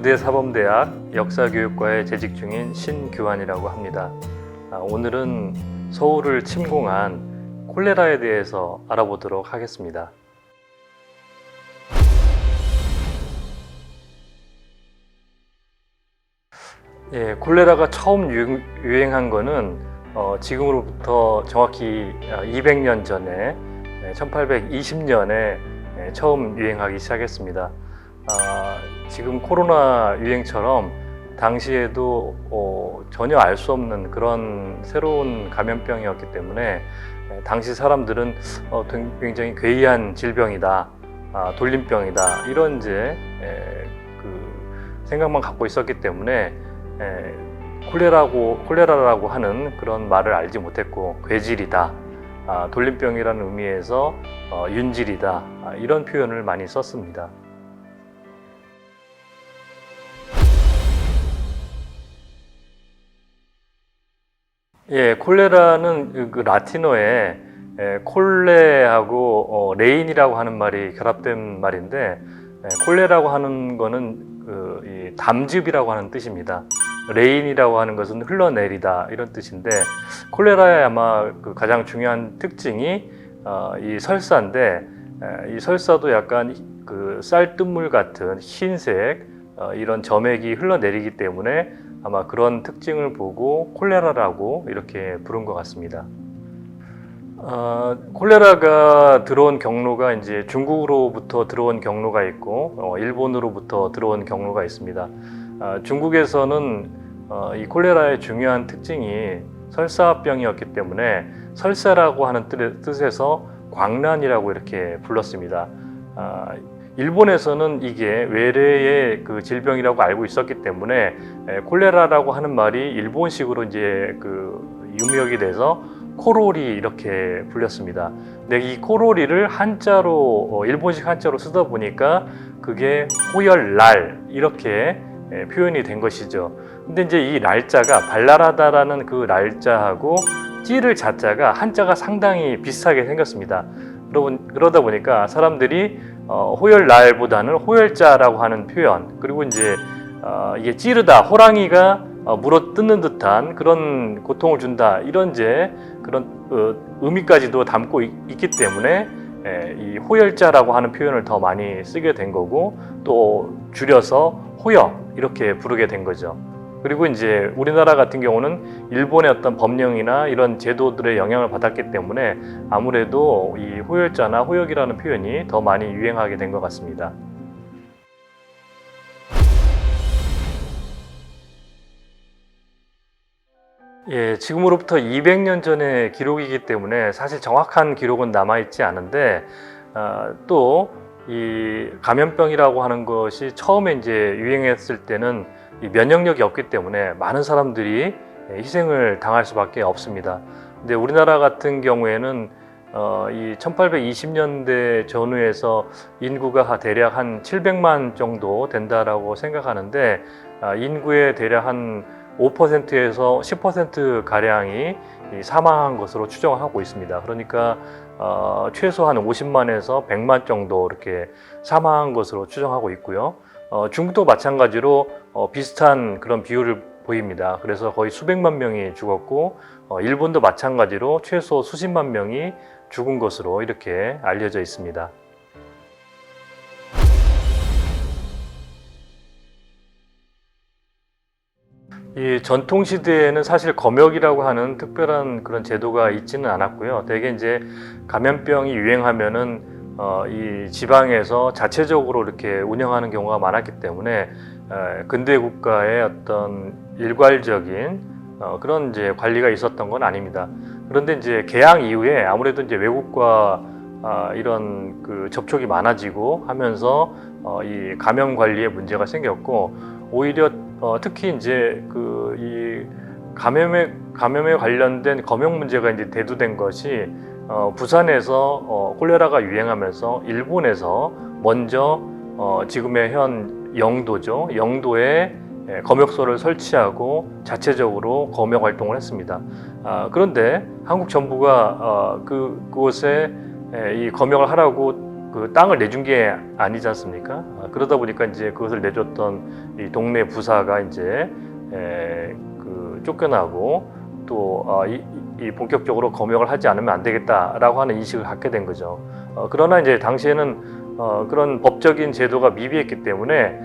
고대사범대학 역사교육과에 재직 중인 신규환이라고 합니다. 오늘은 서울을 침공한 콜레라에 대해서 알아보도록 하겠습니다. 콜레라가 처음 유행한 거는 지금으로부터 정확히 200년 전에 1820년에 처음 유행하기 시작했습니다. 지금 코로나 유행처럼 당시에도 전혀 알 수 없는 그런 새로운 감염병이었기 때문에 당시 사람들은 굉장히 괴이한 질병이다, 돌림병이다, 이런 이제 그 생각만 갖고 있었기 때문에 콜레라라고 하는 그런 말을 알지 못했고, 괴질이다, 돌림병이라는 의미에서 윤질이다, 이런 표현을 많이 썼습니다. 콜레라는 그 라틴어에 콜레하고 레인이라고 하는 말이 결합된 말인데, 콜레라고 하는 거는 이 담즙이라고 하는 뜻입니다. 레인이라고 하는 것은 흘러내리다, 이런 뜻인데, 콜레라의 아마 그 가장 중요한 특징이 이 설사인데, 이 설사도 약간 그 쌀뜨물 같은 흰색 이런 점액이 흘러내리기 때문에 아마 그런 특징을 보고 콜레라라고 이렇게 부른 것 같습니다. 콜레라가 들어온 경로가 이제 중국으로부터 들어온 경로가 있고, 일본으로부터 들어온 경로가 있습니다. 중국에서는 이 콜레라의 중요한 특징이 설사병이었기 때문에 설사라고 하는 뜻에서 광란이라고 이렇게 불렀습니다. 일본에서는 이게 외래의 그 질병이라고 알고 있었기 때문에 콜레라라고 하는 말이 일본식으로 이제 그 유명이 돼서 코로리 이렇게 불렸습니다. 근데 이 코로리를 한자로 일본식 한자로 쓰다 보니까 그게 호열날 이렇게 표현이 된 것이죠. 근데 이제 이 날짜가 발랄하다라는 그 날짜하고 찌를 자자가 한자가 상당히 비슷하게 생겼습니다. 그러다 보니까 사람들이 호열날보다는 호열자라고 하는 표현, 그리고 이제 이게 찌르다, 호랑이가 물어 뜯는 듯한 그런 고통을 준다, 이런 이제 그런 의미까지도 담고 있기 때문에 이 호열자라고 하는 표현을 더 많이 쓰게 된 거고, 또 줄여서 호역 이렇게 부르게 된 거죠. 그리고 이제 우리나라 같은 경우는 일본의 어떤 법령이나 이런 제도들의 영향을 받았기 때문에 아무래도 이 호열자나 호역이라는 표현이 더 많이 유행하게 된 것 같습니다. 지금으로부터 200년 전의 기록이기 때문에 사실 정확한 기록은 남아있지 않은데, 또 이 감염병이라고 하는 것이 처음에 이제 유행했을 때는 이 면역력이 없기 때문에 많은 사람들이 희생을 당할 수밖에 없습니다. 근데 우리나라 같은 경우에는 이 1820년대 전후에서 인구가 대략 한 700만 정도 된다라고 생각하는데, 인구의 대략 한 5%에서 10% 가량이 사망한 것으로 추정하고 있습니다. 그러니까 최소한 50만에서 100만 정도 이렇게 사망한 것으로 추정하고 있고요. 중국도 마찬가지로 비슷한 그런 비율을 보입니다. 그래서 거의 수백만 명이 죽었고, 일본도 마찬가지로 최소 수십만 명이 죽은 것으로 이렇게 알려져 있습니다. 이 전통시대에는 사실 검역이라고 하는 특별한 그런 제도가 있지는 않았고요. 대개 이제 감염병이 유행하면은 이 지방에서 자체적으로 이렇게 운영하는 경우가 많았기 때문에 근대 국가의 어떤 일괄적인 그런 이제 관리가 있었던 건 아닙니다. 그런데 이제 개항 이후에 아무래도 이제 외국과 이런 그 접촉이 많아지고 하면서 이 감염 관리에 문제가 생겼고, 오히려 특히 이제 이 감염에 관련된 검역 문제가 이제 대두된 것이 부산에서 콜레라가 유행하면서 일본에서 먼저 지금의 현 영도죠. 영도에 검역소를 설치하고 자체적으로 검역 활동을 했습니다. 그런데 한국 정부가 그곳에 이 검역을 하라고 그 땅을 내준 게 아니지 않습니까? 그러다 보니까 이제 그것을 내줬던 이 동네 부사가 이제 그 쫓겨나고 또 이 본격적으로 검역을 하지 않으면 안 되겠다라고 하는 인식을 갖게 된 거죠. 그러나 이제 당시에는 그런 법적인 제도가 미비했기 때문에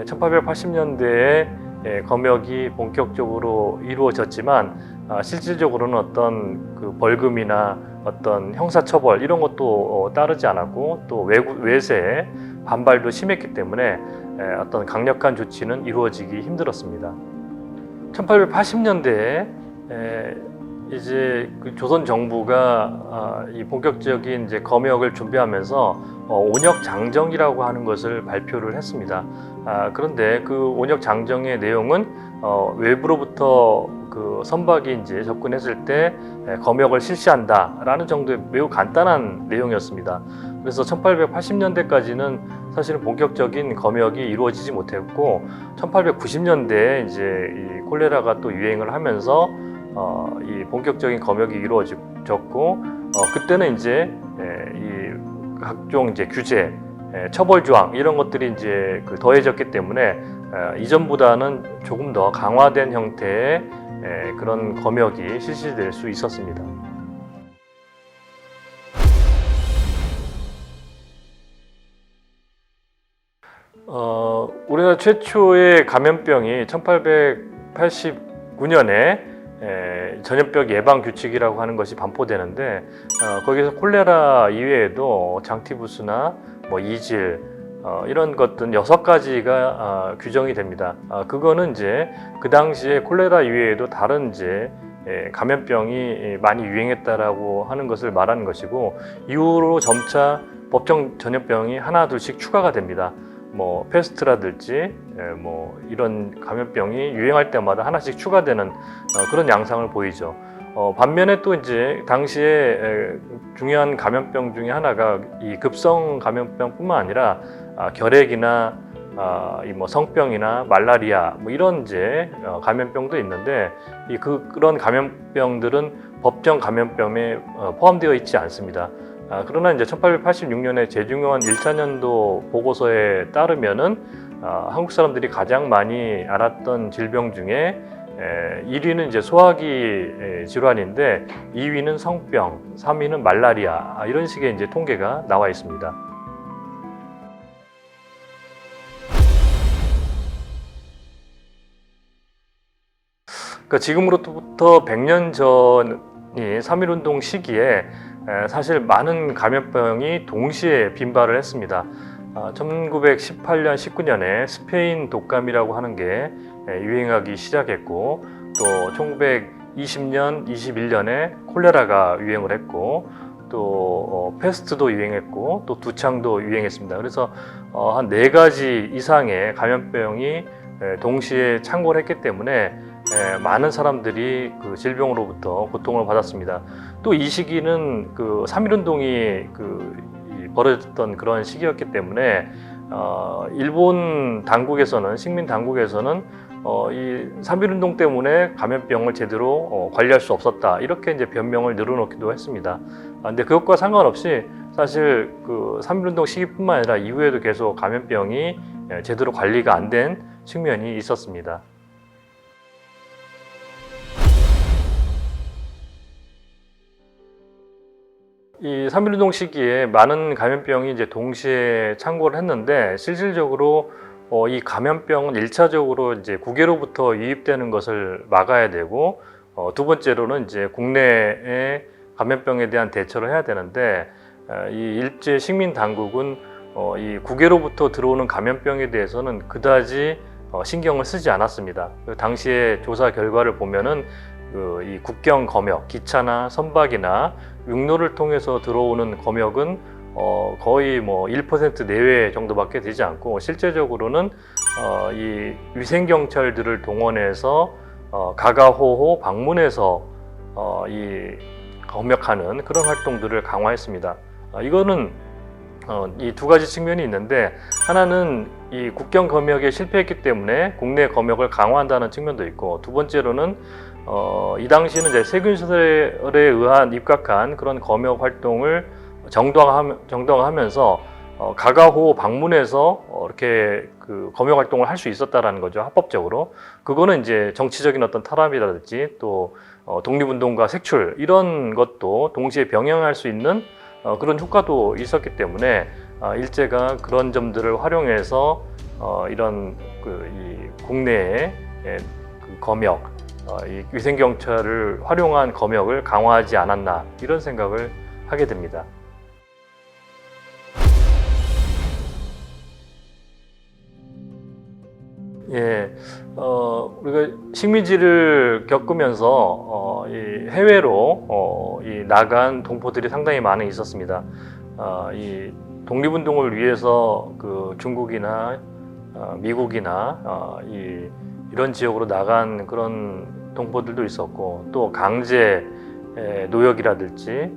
1880년대에 검역이 본격적으로 이루어졌지만 실질적으로는 어떤 그 벌금이나 어떤 형사처벌 이런 것도 따르지 않았고 또 외세의 반발도 심했기 때문에 어떤 강력한 조치는 이루어지기 힘들었습니다. 1880년대에 이제 그 조선 정부가 이 본격적인 이제 검역을 준비하면서 온역 장정이라고 하는 것을 발표를 했습니다. 그런데 그 온역 장정의 내용은 외부로부터 그 선박이 이제 접근했을 때 검역을 실시한다라는 정도의 매우 간단한 내용이었습니다. 그래서 1880년대까지는 사실은 본격적인 검역이 이루어지지 못했고 1890년대에 이제 이 콜레라가 또 유행을 하면서 이 본격적인 검역이 이루어졌고 그때는 이제 이 각종 이제 규제, 처벌 조항 이런 것들이 이제 그 더해졌기 때문에 이전보다는 조금 더 강화된 형태의 그런 검역이 실시될 수 있었습니다. 우리나라 최초의 감염병이 1889년에 전염병 예방 규칙이라고 하는 것이 반포되는데 거기서 콜레라 이외에도 장티푸스나 뭐 이질 이런 것들 6가지가 규정이 됩니다. 그거는 이제 그 당시에 콜레라 이외에도 다른 이제 감염병이 많이 유행했다라고 하는 것을 말하는 것이고 이후로 점차 법정 전염병이 하나 둘씩 추가가 됩니다. 뭐 페스트라든지 뭐 이런 감염병이 유행할 때마다 하나씩 추가되는 그런 양상을 보이죠. 반면에 또 이제 당시에 중요한 감염병 중에 하나가 이 급성 감염병뿐만 아니라 결핵이나 이 뭐 성병이나 말라리아 뭐 이런 이제 감염병도 있는데 그런 감염병들은 법정 감염병에 포함되어 있지 않습니다. 그러나 이제 1886년에 제중원 1차년도 보고서에 따르면은 한국 사람들이 가장 많이 알았던 질병 중에 1위는 이제 소화기 질환인데 2위는 성병, 3위는 말라리아 이런 식의 이제 통계가 나와 있습니다. 그러니까 지금으로부터 100년 전이 3.1운동 시기에 사실 많은 감염병이 동시에 빈발을 했습니다. 1918년, 19년에 스페인 독감이라고 하는 게 유행하기 시작했고 또 1920년, 21년에 콜레라가 유행을 했고 또 페스트도 유행했고 또 두창도 유행했습니다. 그래서 한 4가지 이상의 감염병이 동시에 창궐 했기 때문에 많은 사람들이 그 질병으로부터 고통을 받았습니다. 또 이 시기는 그 3.1운동이 벌어졌던 그런 시기였기 때문에 일본 당국에서는 식민 당국에서는 이 3.1운동 때문에 감염병을 제대로 관리할 수 없었다 이렇게 이제 변명을 늘어놓기도 했습니다. 근데 그것과 상관없이 사실 그 3.1운동 시기뿐만 아니라 이후에도 계속 감염병이 제대로 관리가 안 된 측면이 있었습니다. 이 3.1운동 시기에 많은 감염병이 이제 동시에 창궐을 했는데 실질적으로 이 감염병은 1차적으로 이제 국외로부터 유입되는 것을 막아야 되고 두 번째로는 이제 국내의 감염병에 대한 대처를 해야 되는데 이 일제 식민 당국은 이 국외로부터 들어오는 감염병에 대해서는 그다지 신경을 쓰지 않았습니다. 당시의 조사 결과를 보면은 이 국경 검역, 기차나 선박이나 육로를 통해서 들어오는 검역은 거의 뭐 1% 내외 정도밖에 되지 않고 실제적으로는 이 위생경찰들을 동원해서 가가호호 방문해서 이 검역하는 그런 활동들을 강화했습니다. 이거는 이 2가지 측면이 있는데 하나는 이 국경 검역에 실패했기 때문에 국내 검역을 강화한다는 측면도 있고 두 번째로는 이 당시에는 이제 세균시설에 의한 입각한 그런 검역 활동을 정당화하면서 가가호 방문해서 이렇게 그 검역 활동을 할 수 있었다라는 거죠, 합법적으로. 그거는 이제 정치적인 어떤 탄압이라든지 또 독립운동가 색출 이런 것도 동시에 병행할 수 있는 그런 효과도 있었기 때문에 일제가 그런 점들을 활용해서 이런 이 국내의 그 검역, 이 위생경찰을 활용한 검역을 강화하지 않았나 이런 생각을 하게 됩니다. 예, 우리가 식민지를 겪으면서 이 해외로 이 나간 동포들이 상당히 많이 있었습니다. 이 독립운동을 위해서 그 중국이나 미국이나 이런 지역으로 나간 그런 동포들도 있었고, 또 강제 노역이라든지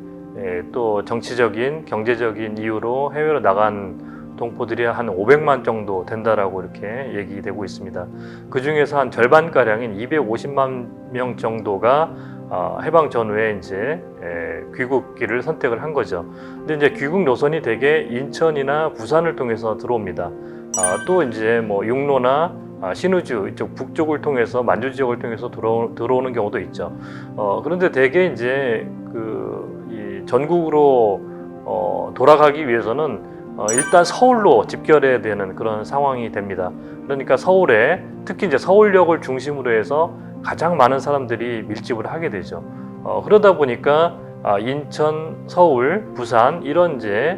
또 정치적인, 경제적인 이유로 해외로 나간 동포들이 한 500만 정도 된다라고 이렇게 얘기되고 있습니다. 그 중에서 한 절반가량인 250만 명 정도가 해방 전후에 이제 귀국길을 선택을 한 거죠. 근데 이제 귀국 노선이 대개 인천이나 부산을 통해서 들어옵니다. 또 이제 뭐 육로나 신의주 이쪽 북쪽을 통해서 만주 지역을 통해서 들어오는 경우도 있죠. 그런데 대개 이제 이 전국으로 돌아가기 위해서는 일단 서울로 집결해야 되는 그런 상황이 됩니다. 그러니까 서울에 특히 이제 서울역을 중심으로 해서 가장 많은 사람들이 밀집을 하게 되죠. 그러다 보니까 인천, 서울, 부산 이런 이제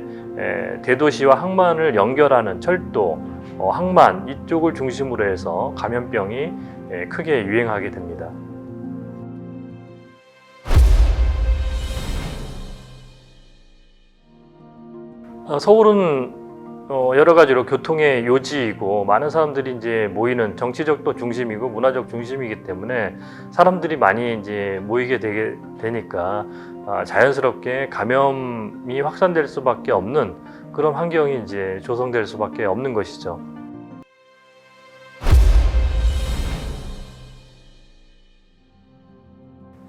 대도시와 항만을 연결하는 철도, 항만 이쪽을 중심으로 해서 감염병이 크게 유행하게 됩니다. 서울은 여러 가지로 교통의 요지이고 많은 사람들이 이제 모이는 정치적도 중심이고 문화적 중심이기 때문에 사람들이 많이 이제 모이게 되니까 자연스럽게 감염이 확산될 수밖에 없는 그런 환경이 이제 조성될 수밖에 없는 것이죠.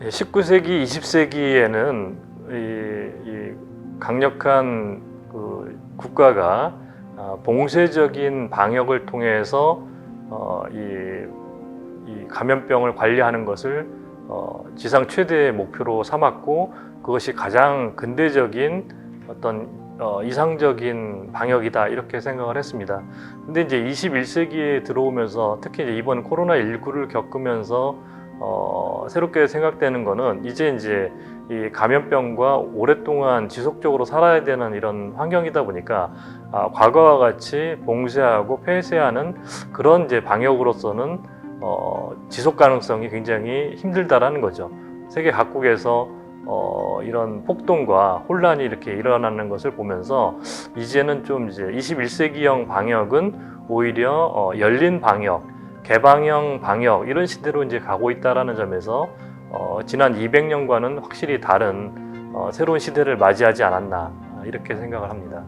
예, 19세기, 20세기에는 이 강력한 그 국가가 봉쇄적인 방역을 통해서 이 감염병을 관리하는 것을 지상 최대의 목표로 삼았고, 그것이 가장 근대적인 어떤 이상적인 방역이다 이렇게 생각을 했습니다. 근데 이제 21세기에 들어오면서 특히 이제 이번 코로나19를 겪으면서 새롭게 생각되는 거는 이제 이 감염병과 오랫동안 지속적으로 살아야 되는 이런 환경이다 보니까 과거와 같이 봉쇄하고 폐쇄하는 그런 이제 방역으로서는 지속 가능성이 굉장히 힘들다라는 거죠. 세계 각국에서 이런 폭동과 혼란이 이렇게 일어나는 것을 보면서 이제는 좀 이제 21세기형 방역은 오히려 열린 방역, 개방형 방역 이런 시대로 이제 가고 있다라는 점에서 지난 200년과는 확실히 다른 새로운 시대를 맞이하지 않았나 이렇게 생각을 합니다.